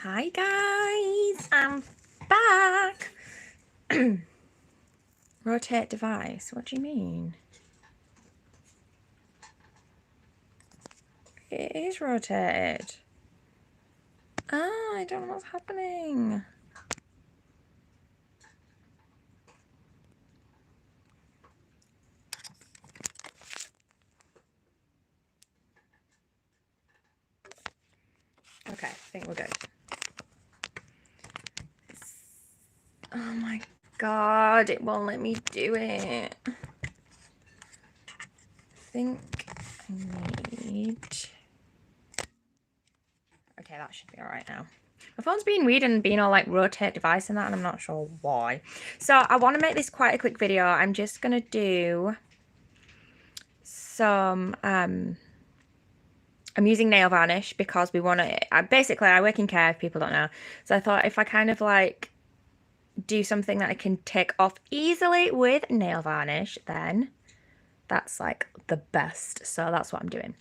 Hi guys, I'm back. Rotate device, what do you mean? It is rotated. I don't know what's happening. Okay, I think we're good. Oh my god, it won't let me do it. I think I need... Okay, that should be alright now. My phone's being weird and being all like rotate device and that, and I'm not sure why. So I want to make this quite a quick video. I'm just going to do some... I'm using nail varnish because we want to... Basically, I work in care, if people don't know. So I thought if I kind of like do something that I can take off easily with nail varnish, then that's like the best. So that's what I'm doing.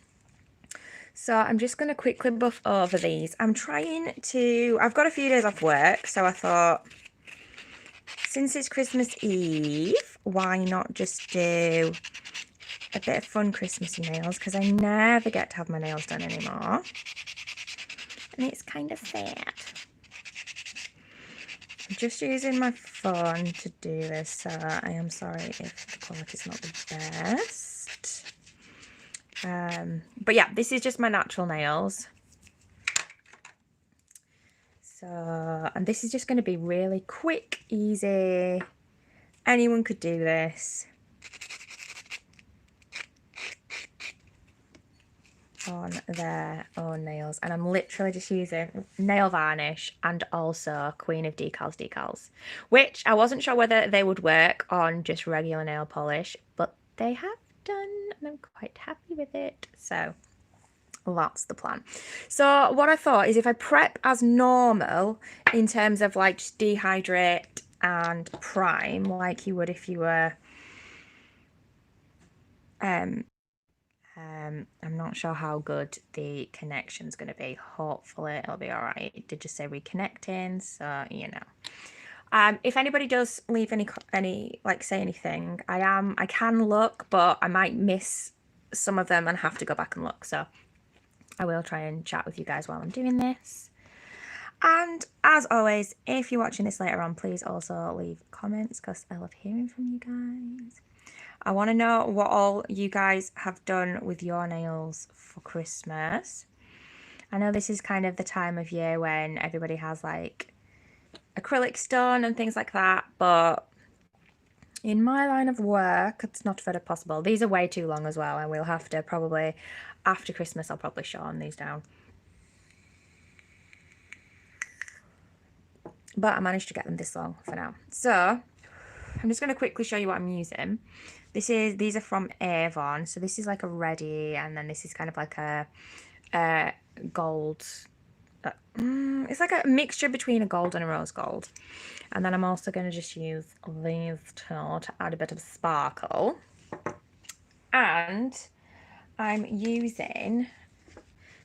So I'm just going to quickly buff over these. I'm trying to... I've got a few days off work, so I thought, since it's Christmas Eve, why not just do a bit of fun Christmassy nails? Because I never get to have my nails done anymore. And it's kind of sad. I'm just using my phone to do this, so I am sorry if the quality's not the best. But yeah, this is just my natural nails. So, and this is just going to be really quick, easy. Anyone could do this. On their own nails, and I'm literally just using nail varnish and also Queen of decals, which I wasn't sure whether they would work on just regular nail polish, but they have done, and I'm quite happy with it. So that's the plan. So what I thought is, if I prep as normal in terms of like just dehydrate and prime like you would if you were I'm not sure how good the connection's going to be. Hopefully it'll be all right. It did just say reconnecting, so you know. If anybody does leave any like say anything, I can look, but I might miss some of them and have to go back and look. So I will try and chat with you guys while I'm doing this. And as always, if you're watching this later on, please also leave comments because I love hearing from you guys. I want to know what all you guys have done with your nails for Christmas. I know this is kind of the time of year when everybody has like acrylics done and things like that, but in my line of work, it's not very possible. These are way too long as well, and we'll have to probably, after Christmas, I'll probably shorten these down. But I managed to get them this long for now. So I'm just going to quickly show you what I'm using. These are from Avon. So this is like a reddy, and then this is kind of like a gold. It's like a mixture between a gold and a rose gold. And then I'm also going to just use these two to add a bit of sparkle. And I'm using,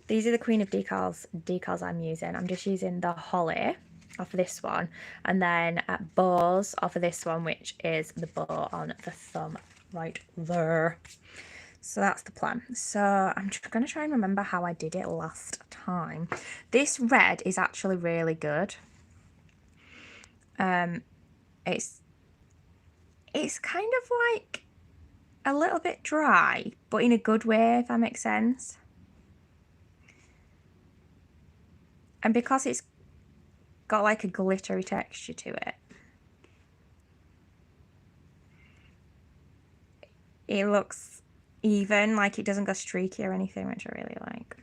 these are the Queen of decals I'm using. I'm just using the holly off of this one, and then bows off of this one, which is the bow on the thumb right there. So that's the plan. So I'm going to try and remember how I did it last time. This red is actually really good. It's kind of like a little bit dry, but in a good way, if that makes sense. And because it's got like a glittery texture to it, it looks even, like it doesn't go streaky or anything, which I really like.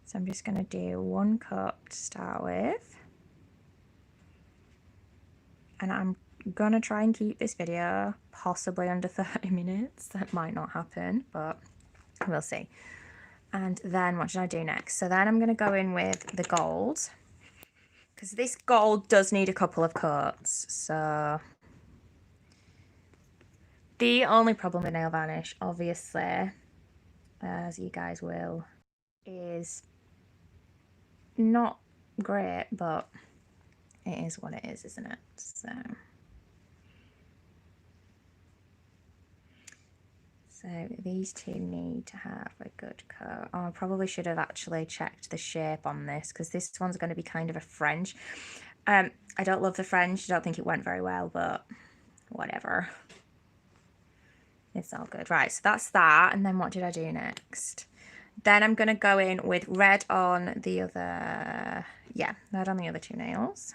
So I'm just going to do one coat to start with. And I'm going to try and keep this video possibly under 30 minutes. That might not happen, but we'll see. And then what should I do next? So then I'm going to go in with the gold, because this gold does need a couple of coats. So the only problem with nail varnish, obviously, as you guys will, is not great, but it is what it is, isn't it? So these two need to have a good coat. Oh, I probably should have actually checked the shape on this, because this one's going to be kind of a French. I don't love the French. I don't think it went very well, but whatever. It's all good. Right, so that's that. And then what did I do next? Then I'm going to go in with red on the other, yeah, red on the other two nails.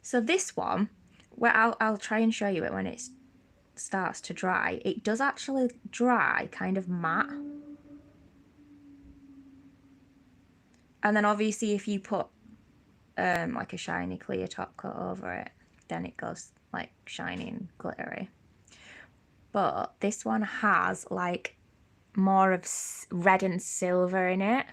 So this one, well, I'll try and show you it when it starts to dry. It does actually dry kind of matte. And then obviously if you put like a shiny clear top coat over it, then it goes like shiny and glittery. But this one has like more of red and silver in it,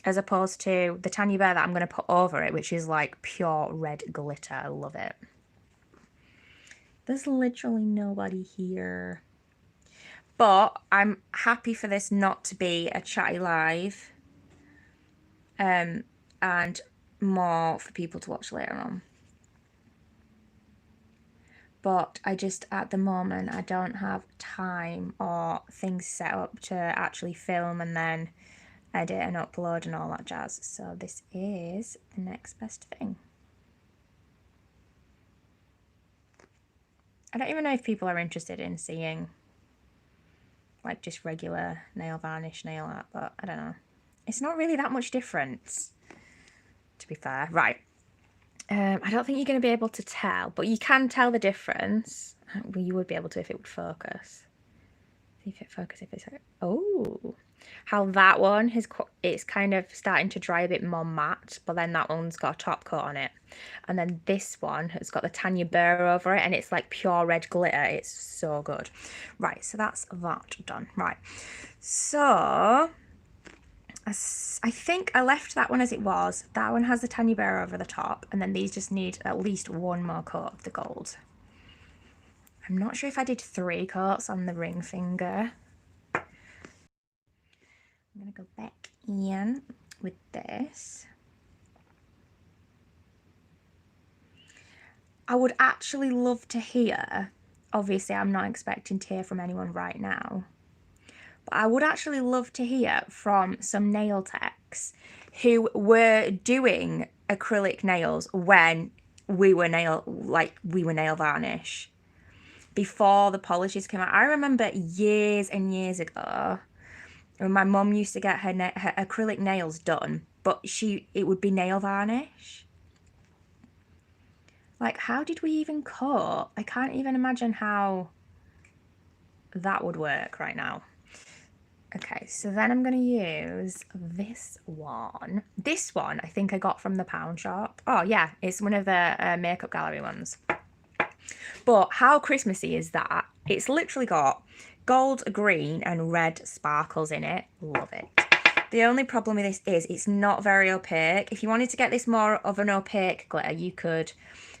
as opposed to the Tanya Bear that I'm going to put over it, which is like pure red glitter. I love it. There's literally nobody here. But I'm happy for this not to be a chatty live. And more for people to watch later on. But I just, at the moment, I don't have time or things set up to actually film and then edit and upload and all that jazz. So this is the next best thing. I don't even know if people are interested in seeing like just regular nail varnish nail art, but I don't know. It's not really that much difference, to be fair. Right. I don't think you're going to be able to tell, but you can tell the difference. Well, you would be able to if it would focus. See if it focuses. If it's like, oh, how that one has, it's kind of starting to dry a bit more matte, but then that one's got a top coat on it, and then this one has got the Tanya Burr over it, and it's like pure red glitter. It's so good. Right, so that's that done. Right, so I think I left that one as it was. That one has the Tanya Burr over the top, and then these just need at least one more coat of the gold. I'm not sure if I did 3 coats on the ring finger. I'm going to go back in with this. I would actually love to hear, obviously I'm not expecting to hear from anyone right now, but I would actually love to hear from some nail techs who were doing acrylic nails when we were nail varnish, before the polishes came out. I remember years and years ago when my mum used to get her acrylic nails done, but it would be nail varnish. Like, how did we even coat? I can't even imagine how that would work right now. Okay, so then I'm going to use this one. This one I think I got from the pound shop. Oh yeah, it's one of the makeup gallery ones. But how Christmassy is that? It's literally got gold, green and red sparkles in it. Love it. The only problem with this is it's not very opaque. If you wanted to get this more of an opaque glitter, you could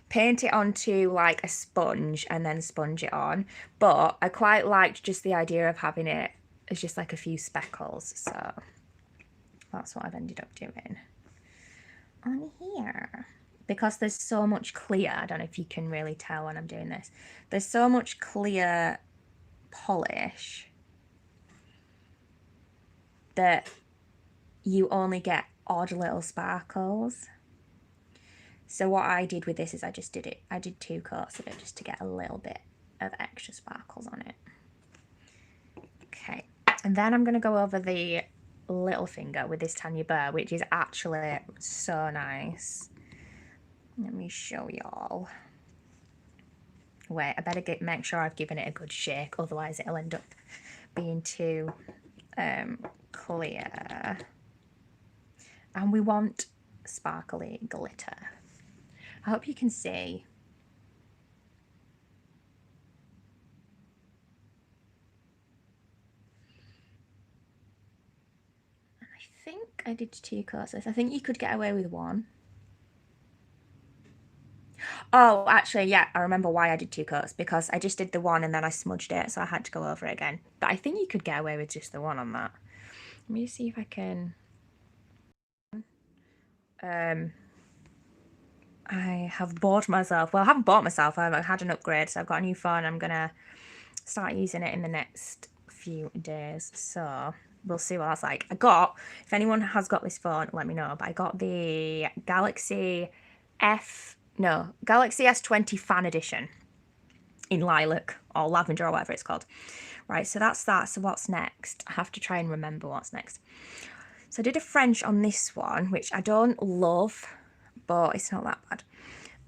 paint it onto like a sponge and then sponge it on. But I quite liked just the idea of having it as just like a few speckles. So that's what I've ended up doing on here. Because there's so much clear, I don't know if you can really tell when I'm doing this, there's so much clear polish that you only get odd little sparkles. So what I did with this is I did 2 coats of it just to get a little bit of extra sparkles on it. Okay, and then I'm going to go over the little finger with this Tanya Burr, which is actually so nice. Let me show y'all. Wait, I better make sure I've given it a good shake, otherwise it'll end up being too clear. And we want sparkly glitter. I hope you can see. I think I did 2 coats of this. I think you could get away with 1. Oh, actually, yeah, I remember why I did 2 coats, because I just did the 1 and then I smudged it, so I had to go over it again. But I think you could get away with just the 1 on that. Let me see if I can. I have bought myself, well, I haven't bought myself, I've had an upgrade, so I've got a new phone. I'm gonna start using it in the next few days, so we'll see what that's like. I got, if anyone has got this phone, let me know, but I got the Galaxy S20 Fan Edition in lilac or lavender or whatever it's called. Right, so that's that. So what's next? I have to try and remember what's next. So I did a French on this one, which I don't love, but it's not that bad.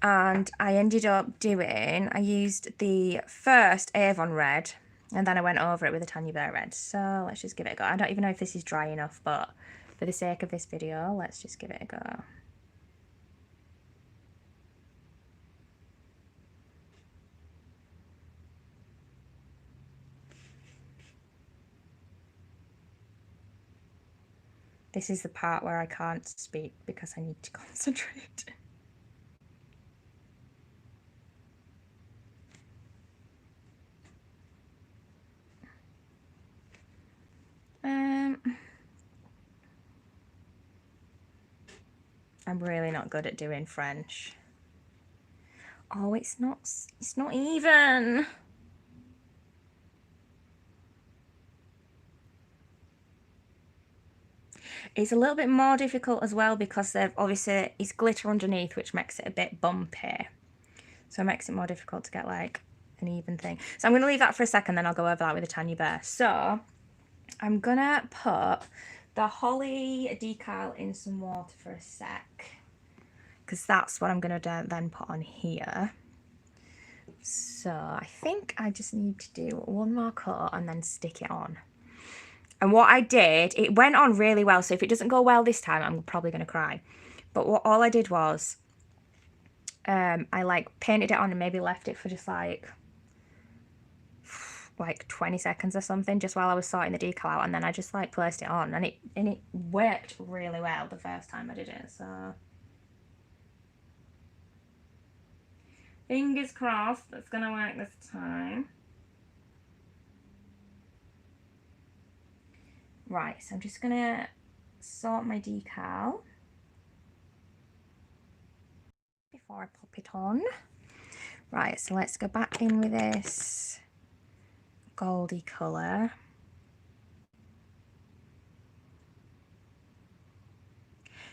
And I ended up doing, I used the first Avon red, and then I went over it with a Tanya Bear red. So let's just give it a go. I don't even know if this is dry enough, but for the sake of this video, let's just give it a go. This is the part where I can't speak because I need to concentrate. I'm really not good at doing French. Oh, it's not even. It's a little bit more difficult as well because obviously it's glitter underneath, which makes it a bit bumpy. So it makes it more difficult to get like an even thing. So I'm going to leave that for a second, then I'll go over that with a Tanya Bear. So I'm going to put the holly decal in some water for a sec, because that's what I'm going to then put on here. So I think I just need to do one more coat and then stick it on. And what I did, it went on really well. So if it doesn't go well this time, I'm probably going to cry. But all I did was, I like painted it on and maybe left it for just like 20 seconds or something, just while I was sorting the decal out. And then I just like placed it on, and it worked really well the first time I did it. So fingers crossed it's going to work this time. Right, so I'm just going to sort my decal before I pop it on. Right, so let's go back in with this goldy colour.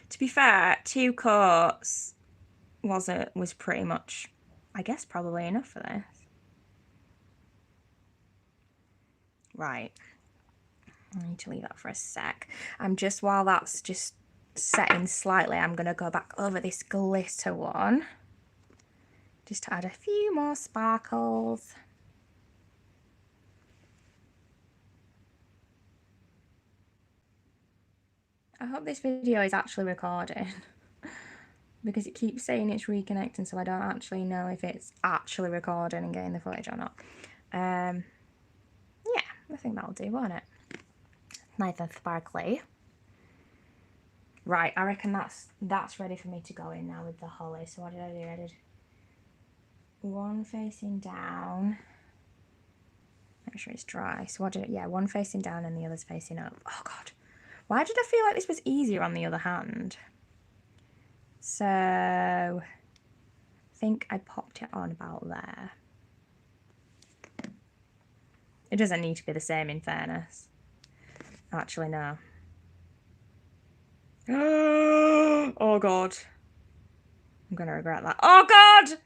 To be fair, 2 coats was pretty much, I guess, probably enough for this. Right, I need to leave that for a sec. And just while that's just setting slightly, I'm going to go back over this glitter one, just to add a few more sparkles. I hope this video is actually recording because it keeps saying it's reconnecting, so I don't actually know if it's actually recording and getting the footage or not. Yeah, I think that'll do, won't it? Nice and sparkly. Right, I reckon that's ready for me to go in now with the holly. So what did I do? I did one facing down. Make sure it's dry. So what did it? Yeah, one facing down and the other's facing up. Oh God, why did I feel like this was easier on the other hand? So I think I popped it on about there. It doesn't need to be the same, in fairness. Actually, no. Oh God, I'm gonna regret that. Oh God!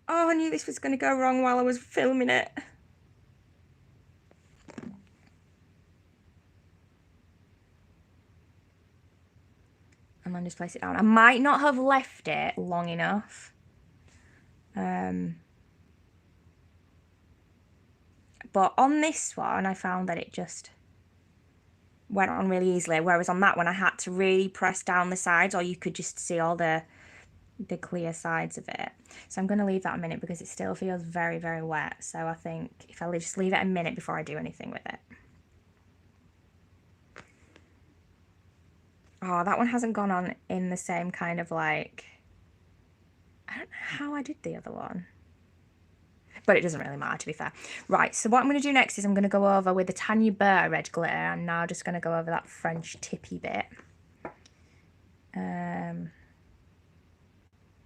Oh, I knew this was gonna go wrong while I was filming it. And then just place it down. I might not have left it long enough. But on this one, I found that it just went on really easily, whereas on that one I had to really press down the sides, or you could just see all the clear sides of it. So I'm going to leave that a minute because it still feels very, very wet. So I think if I just leave it a minute before I do anything with it. Oh, that one hasn't gone on in the same kind of like, I don't know how I did the other one. But it doesn't really matter, to be fair. Right, so what I'm going to do next is I'm going to go over with the Tanya Burr red glitter. I'm now just going to go over that French tippy bit.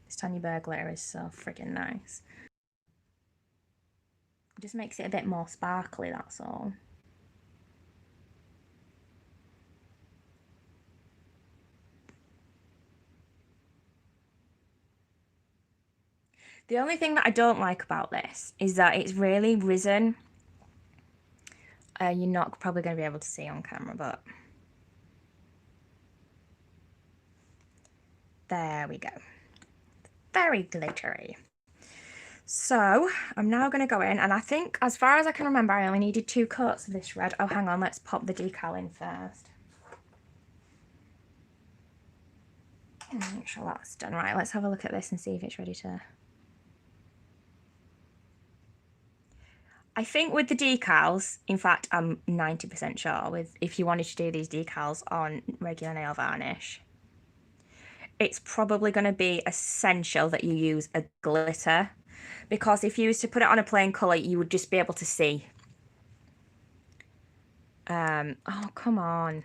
This Tanya Burr glitter is so friggin' nice. It just makes it a bit more sparkly, that's all. The only thing that I don't like about this is that it's really risen. You're not probably going to be able to see on camera, but there we go. Very glittery. So I'm now going to go in, and I think, as far as I can remember, I only needed 2 coats of this red. Oh, hang on, let's pop the decal in first. Make sure that's done. Right, let's have a look at this and see if it's ready to... I think with the decals, in fact, I'm 90% sure with if you wanted to do these decals on regular nail varnish, it's probably going to be essential that you use a glitter, because if you used to put it on a plain colour, you would just be able to see. Oh, come on.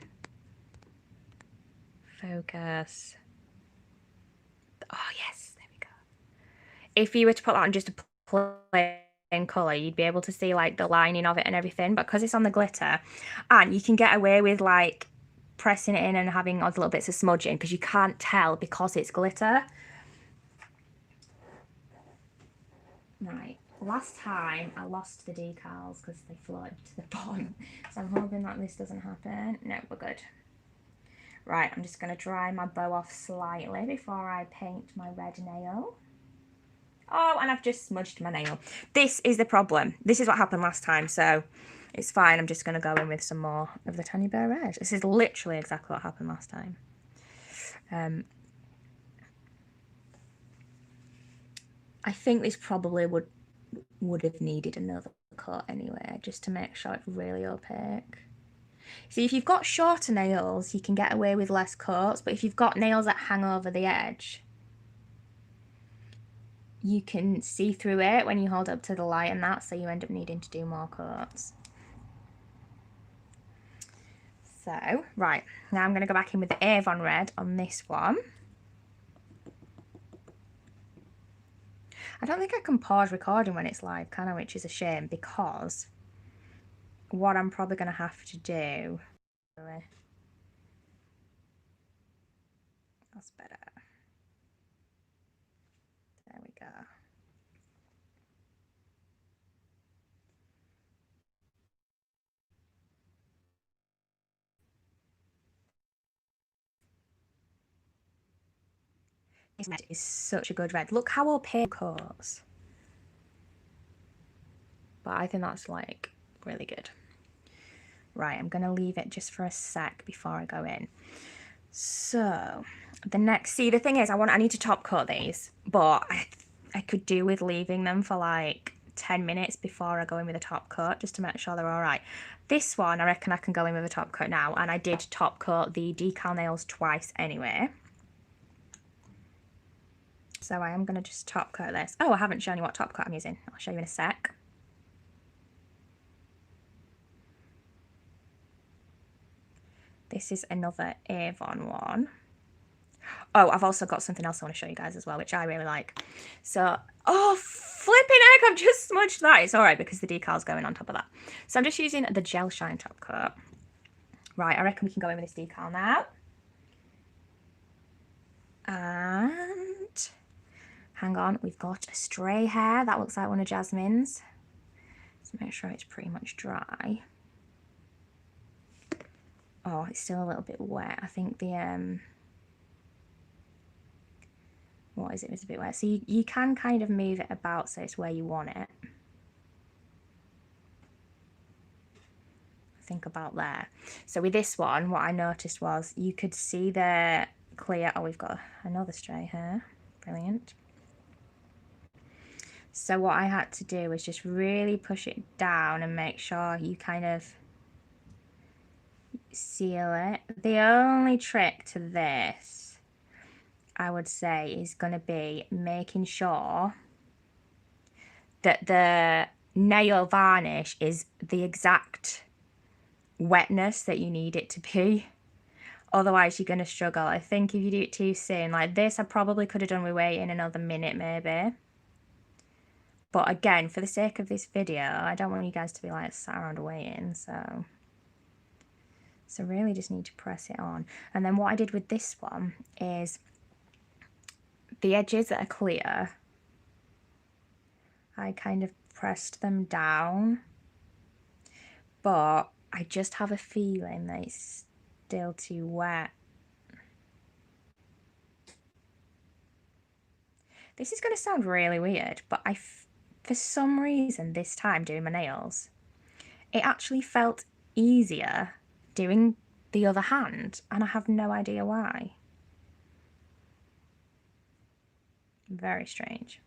Focus. Oh, yes, there we go. If you were to put that on just a plain colour, you'd be able to see like the lining of it and everything, but because it's on the glitter, and you can get away with like pressing it in and having odd little bits of smudging because you can't tell because it's glitter. Right, last time I lost the decals because they floated to the bottom, so I'm hoping that this doesn't happen. No, we're good. Right, I'm just going to dry my bow off slightly before I paint my red nail. Oh, and I've just smudged my nail. This is the problem. This is what happened last time, so it's fine. I'm just going to go in with some more of the Tanya Burr red. This is literally exactly what happened last time. I think this probably would have needed another coat anyway, just to make sure it's really opaque. See, if you've got shorter nails, you can get away with less coats, but if you've got nails that hang over the edge, you can see through it when you hold up to the light and that, so you end up needing to do more coats. So, right, now I'm going to go back in with the Avon red on this one. I don't think I can pause recording when it's live, can I? Which is a shame, because what I'm probably going to have to do... That's better. There we go. This red is such a good red. Look how opaque it coats. But I think that's like really good. Right, I'm going to leave it just for a sec before I go in. So the next, see, the thing is, I need to top coat these, but I could do with leaving them for like 10 minutes before I go in with a top coat, just to make sure they're all right. This one, I reckon I can go in with a top coat now, and I did top coat the decal nails twice anyway. So I am going to just top coat this. Oh, I haven't shown you what top coat I'm using. I'll show you in a sec. This is another Avon one. Oh, I've also got something else I want to show you guys as well, which I really like. So, oh, flipping heck, I've just smudged that. It's all right because the decal's going on top of that. So I'm just using the Gel Shine top coat. Right, I reckon we can go in with this decal now. And hang on, we've got a stray hair. That looks like one of Jasmine's. Let's make sure it's pretty much dry. Oh, it's still a little bit wet. I think the what is it? It's a bit wet. So you can kind of move it about so it's where you want it. Think about there. So with this one, what I noticed was you could see the clear... Oh, we've got another stray hair. Brilliant. So what I had to do was just really push it down and make sure you kind of seal it. The only trick to this, I would say, is going to be making sure that the nail varnish is the exact wetness that you need it to be. Otherwise, you're going to struggle. I think if you do it too soon, like this, I probably could have done with waiting another minute maybe. But again, for the sake of this video, I don't want you guys to be like sat around waiting, so really just need to press it on. And then what I did with this one is the edges that are clear, I kind of pressed them down, but I just have a feeling that it's still too wet. This is going to sound really weird, but for some reason this time doing my nails, it actually felt easier doing the other hand, and I have no idea why. Very strange.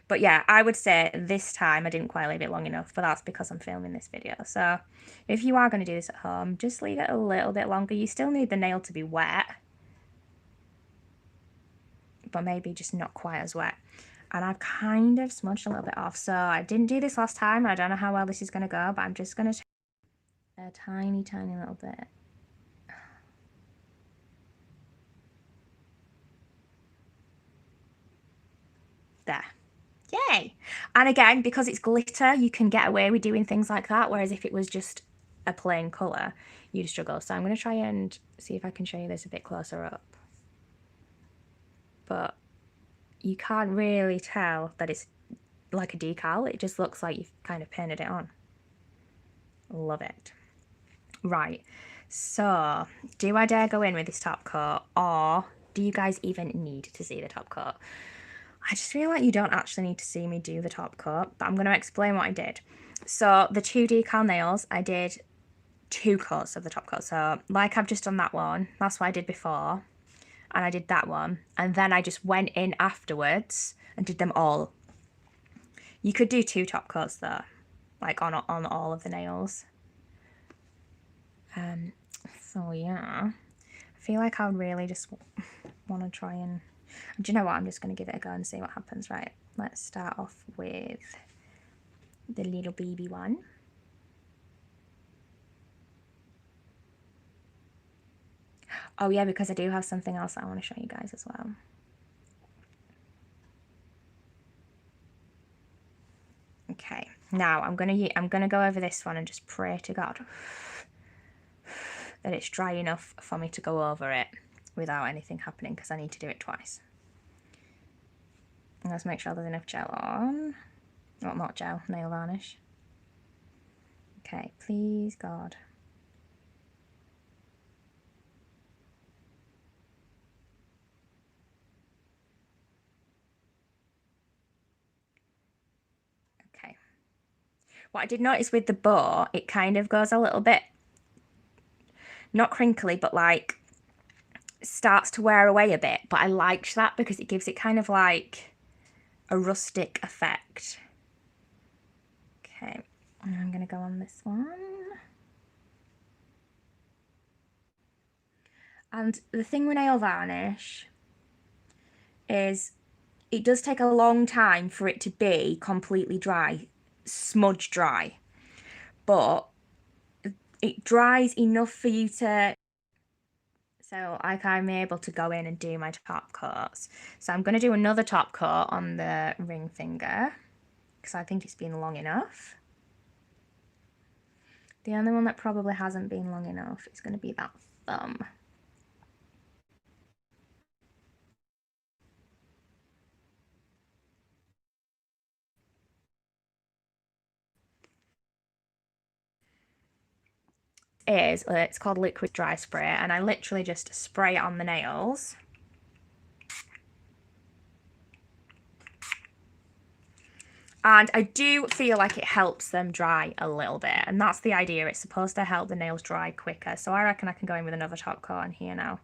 But yeah, I would say this time I didn't quite leave it long enough, but that's because I'm filming this video. So if you are going to do this at home, just leave it a little bit longer. You still need the nail to be wet, but maybe just not quite as wet. And I've kind of smudged a little bit off. So I didn't do this last time. I don't know how well this is going to go, but I'm just going to a tiny, tiny little bit. There. Yay! And again, because it's glitter, you can get away with doing things like that, whereas if it was just a plain colour, you'd struggle. So I'm going to try and see if I can show you this a bit closer up. But you can't really tell that it's like a decal. It just looks like you've kind of painted it on. Love it. Right, so do I dare go in with this top coat, or do you guys even need to see the top coat? I just feel like you don't actually need to see me do the top coat, but I'm going to explain what I did. So the 2 decal nails, I did 2 coats of the top coat. So like I've just done that one, that's what I did before, and I did that one, and then I just went in afterwards and did them all. You could do 2 top coats though, like on all of the nails. So yeah, I feel like I would really just want to try and, do you know what, I'm just going to give it a go and see what happens. Right, let's start off with the little baby one. Oh yeah, because I do have something else that I want to show you guys as well. Okay, now I'm gonna go over this one and just pray to God that it's dry enough for me to go over it without anything happening, because I need to do it twice. And let's make sure there's enough gel on. Well, not gel, nail varnish. Okay, please God. Okay. What I did notice with the bow, it kind of goes a little bit, not crinkly, but like starts to wear away a bit. But I liked that because it gives it kind of like a rustic effect. Okay, and I'm going to go on this one. And the thing with nail varnish is it does take a long time for it to be completely dry, smudge dry, but it dries enough for you to, so like I'm able to go in and do my top coats. So I'm going to do another top coat on the ring finger because I think it's been long enough. The only one that probably hasn't been long enough is going to be that thumb. It's called liquid dry spray, and I literally just spray it on the nails. And I do feel like it helps them dry a little bit, and that's the idea. It's supposed to help the nails dry quicker. So I reckon I can go in with another top coat on here now.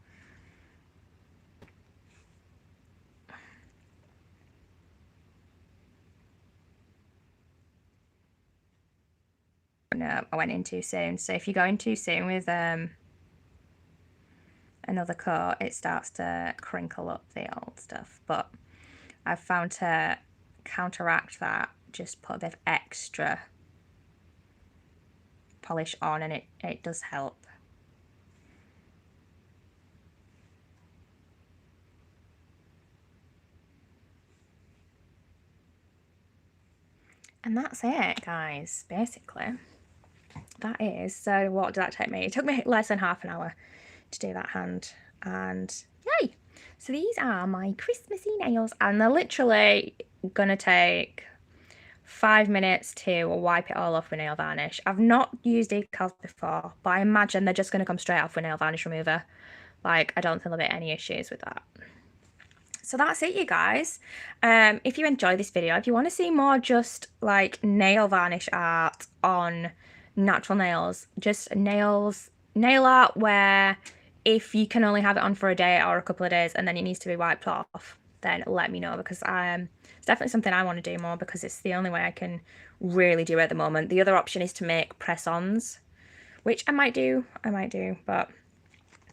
No, I went in too soon. So if you go in too soon with another coat, it starts to crinkle up the old stuff. But I've found to counteract that, just put a bit of extra polish on, and it does help. And that's it, guys, basically. That is, so what did that take me? It took me less than half an hour to do that hand, and yay! So these are my Christmassy nails, and they're literally gonna take 5 minutes to wipe it all off with nail varnish. I've not used decals before, but I imagine they're just gonna come straight off with nail varnish remover. Like, I don't think there'll be any issues with that. So that's it, you guys. If you enjoyed this video, if you want to see more just like nail varnish art on natural nails, just nail art where if you can only have it on for a day or a couple of days and then it needs to be wiped off, then let me know, because it's definitely something I want to do more, because it's the only way I can really do it at the moment. The other option is to make press-ons, which I might do, but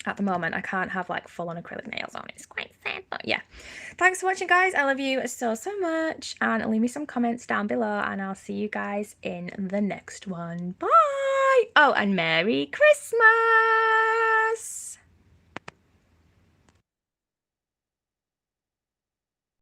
at the moment I can't have like full on acrylic nails on. It's quite sad, but yeah. Thanks for watching, guys. I love you so much, and leave me some comments down below, and I'll see you guys in the next one. Bye. Oh, and Merry Christmas.